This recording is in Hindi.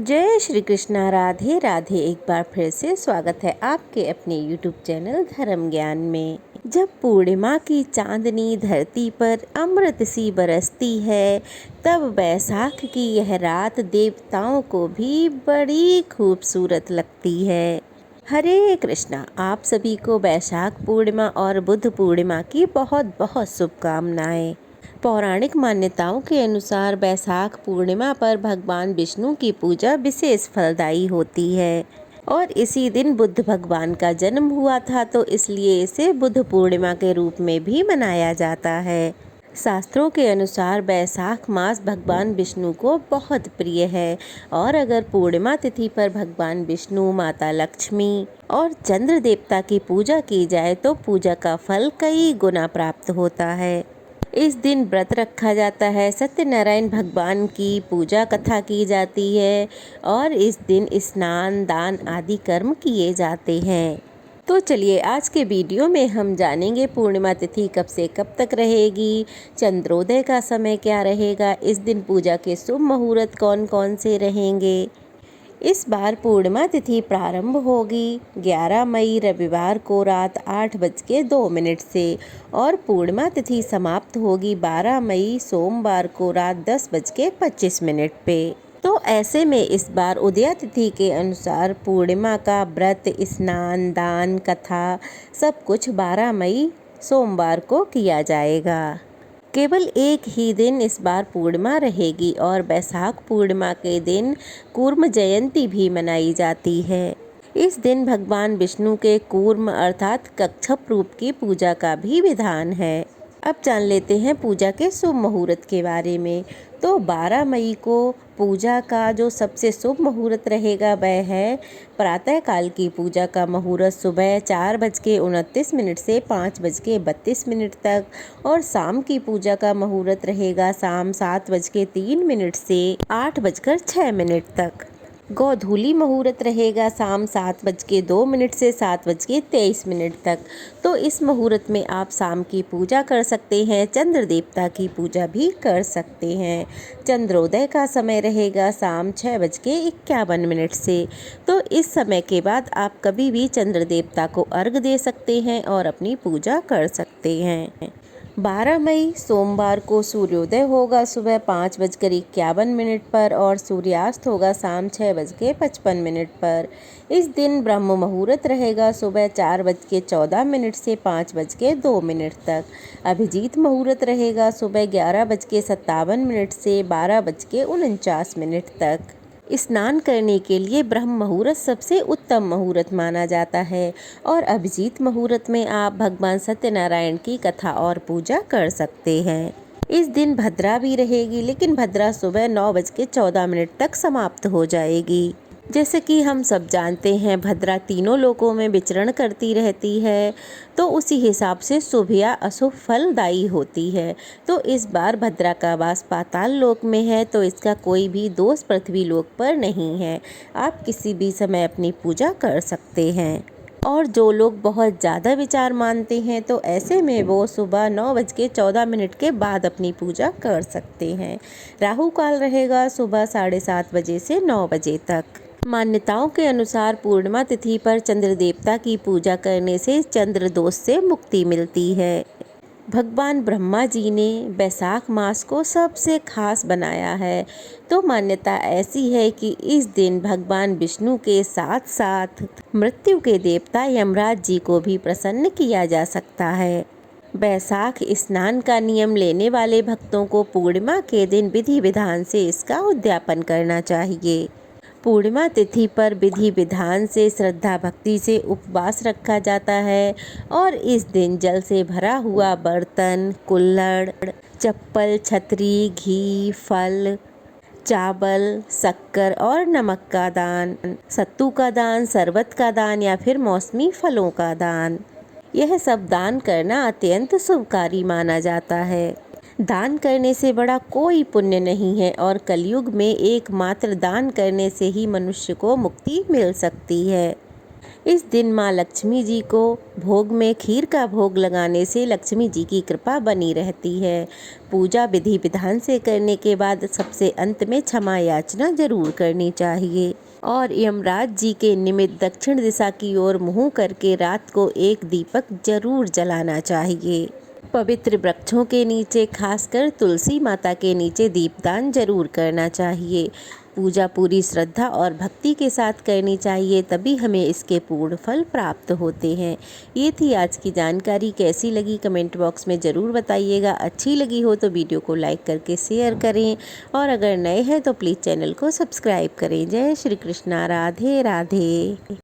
जय श्री कृष्णा। राधे राधे। एक बार फिर से स्वागत है आपके अपने YouTube चैनल धर्म ज्ञान में। जब पूर्णिमा की चांदनी धरती पर अमृत सी बरसती है, तब बैसाख की यह रात देवताओं को भी बड़ी खूबसूरत लगती है। हरे कृष्णा। आप सभी को बैसाख पूर्णिमा और बुद्ध पूर्णिमा की बहुत बहुत शुभकामनाएं। पौराणिक मान्यताओं के अनुसार बैसाख पूर्णिमा पर भगवान विष्णु की पूजा विशेष फलदायी होती है और इसी दिन बुद्ध भगवान का जन्म हुआ था, तो इसलिए इसे बुद्ध पूर्णिमा के रूप में भी मनाया जाता है। शास्त्रों के अनुसार बैसाख मास भगवान विष्णु को बहुत प्रिय है और अगर पूर्णिमा तिथि पर भगवान विष्णु, माता लक्ष्मी और चंद्र देवता की पूजा की जाए तो पूजा का फल कई गुना प्राप्त होता है। इस दिन व्रत रखा जाता है, सत्यनारायण भगवान की पूजा कथा की जाती है और इस दिन स्नान, दान आदि कर्म किए जाते हैं। तो चलिए आज के वीडियो में हम जानेंगे पूर्णिमा तिथि कब से कब तक रहेगी, चंद्रोदय का समय क्या रहेगा, इस दिन पूजा के शुभ मुहूर्त कौन कौन से रहेंगे। इस बार पूर्णिमा तिथि प्रारंभ होगी 11 मई रविवार को रात 8:02 से और पूर्णिमा तिथि समाप्त होगी 12 मई सोमवार को रात 10:25 पे। तो ऐसे में इस बार उदया तिथि के अनुसार पूर्णिमा का व्रत, स्नान, दान, कथा सब कुछ 12 मई सोमवार को किया जाएगा। केवल एक ही दिन इस बार पूर्णिमा रहेगी और बैसाख पूर्णिमा के दिन कूर्म जयंती भी मनाई जाती है। इस दिन भगवान विष्णु के कूर्म अर्थात कच्छप रूप की पूजा का भी विधान है। अब जान लेते हैं पूजा के शुभ मुहूर्त के बारे में। तो 12 मई को पूजा का जो सबसे शुभ मुहूर्त रहेगा वह है प्रातः काल की पूजा का मुहूर्त सुबह 4:29 से 5:32 तक और शाम की पूजा का मुहूर्त रहेगा शाम 7:03 से 8:06 तक। गोधूली मुहूर्त रहेगा शाम 7:02 से 7:23 तक। तो इस मुहूर्त में आप शाम की पूजा कर सकते हैं, चंद्र देवता की पूजा भी कर सकते हैं। चंद्रोदय का समय रहेगा शाम 6:51 से। तो इस समय के बाद आप कभी भी चंद्र देवता को अर्घ दे सकते हैं और अपनी पूजा कर सकते हैं। 12 मई सोमवार को सूर्योदय होगा सुबह 5:51 पर और सूर्यास्त होगा शाम 6:55 पर। इस दिन ब्रह्म मुहूर्त रहेगा सुबह 4:14 से 5:02 तक। अभिजीत मुहूर्त रहेगा सुबह 11:57 से 12:49 तक। स्नान करने के लिए ब्रह्म मुहूर्त सबसे उत्तम मुहूर्त माना जाता है और अभिजीत मुहूर्त में आप भगवान सत्यनारायण की कथा और पूजा कर सकते हैं। इस दिन भद्रा भी रहेगी, लेकिन भद्रा सुबह 9:14 तक समाप्त हो जाएगी। जैसे कि हम सब जानते हैं भद्रा तीनों लोकों में विचरण करती रहती है, तो उसी हिसाब से शुभ या अशुभ फलदायी होती है। तो इस बार भद्रा का वास पाताल लोक में है, तो इसका कोई भी दोष पृथ्वी लोक पर नहीं है। आप किसी भी समय अपनी पूजा कर सकते हैं। और जो लोग बहुत ज़्यादा विचार मानते हैं तो ऐसे में वो सुबह 9:14 के बाद अपनी पूजा कर सकते हैं। राहु काल रहेगा सुबह 7:30 से 9 बजे तक। मान्यताओं के अनुसार पूर्णिमा तिथि पर चंद्र देवता की पूजा करने से चंद्र दोष से मुक्ति मिलती है। भगवान ब्रह्मा जी ने बैसाख मास को सबसे खास बनाया है। तो मान्यता ऐसी है कि इस दिन भगवान विष्णु के साथ साथ मृत्यु के देवता यमराज जी को भी प्रसन्न किया जा सकता है। बैसाख स्नान का नियम लेने वाले भक्तों को पूर्णिमा के दिन विधि विधान से इसका उद्यापन करना चाहिए। पूर्णिमा तिथि पर विधि विधान से श्रद्धा भक्ति से उपवास रखा जाता है और इस दिन जल से भरा हुआ बर्तन, कुल्हड़, चप्पल, छतरी, घी, फल, चावल, शक्कर और नमक का दान, सत्तू का दान, शरबत का दान या फिर मौसमी फलों का दान, यह सब दान करना अत्यंत शुभकारी माना जाता है। दान करने से बड़ा कोई पुण्य नहीं है और कलयुग में एकमात्र दान करने से ही मनुष्य को मुक्ति मिल सकती है। इस दिन माँ लक्ष्मी जी को भोग में खीर का भोग लगाने से लक्ष्मी जी की कृपा बनी रहती है। पूजा विधि विधान से करने के बाद सबसे अंत में क्षमा याचना जरूर करनी चाहिए और यमराज जी के निमित्त दक्षिण दिशा की ओर मुँह करके रात को एक दीपक जरूर जलाना चाहिए। पवित्र वृक्षों के नीचे, खासकर तुलसी माता के नीचे दीपदान जरूर करना चाहिए। पूजा पूरी श्रद्धा और भक्ति के साथ करनी चाहिए, तभी हमें इसके पूर्ण फल प्राप्त होते हैं। ये थी आज की जानकारी। कैसी लगी कमेंट बॉक्स में ज़रूर बताइएगा। अच्छी लगी हो तो वीडियो को लाइक करके शेयर करें और अगर नए हैं तो प्लीज़ चैनल को सब्सक्राइब करें। जय श्री कृष्णा। राधे राधे।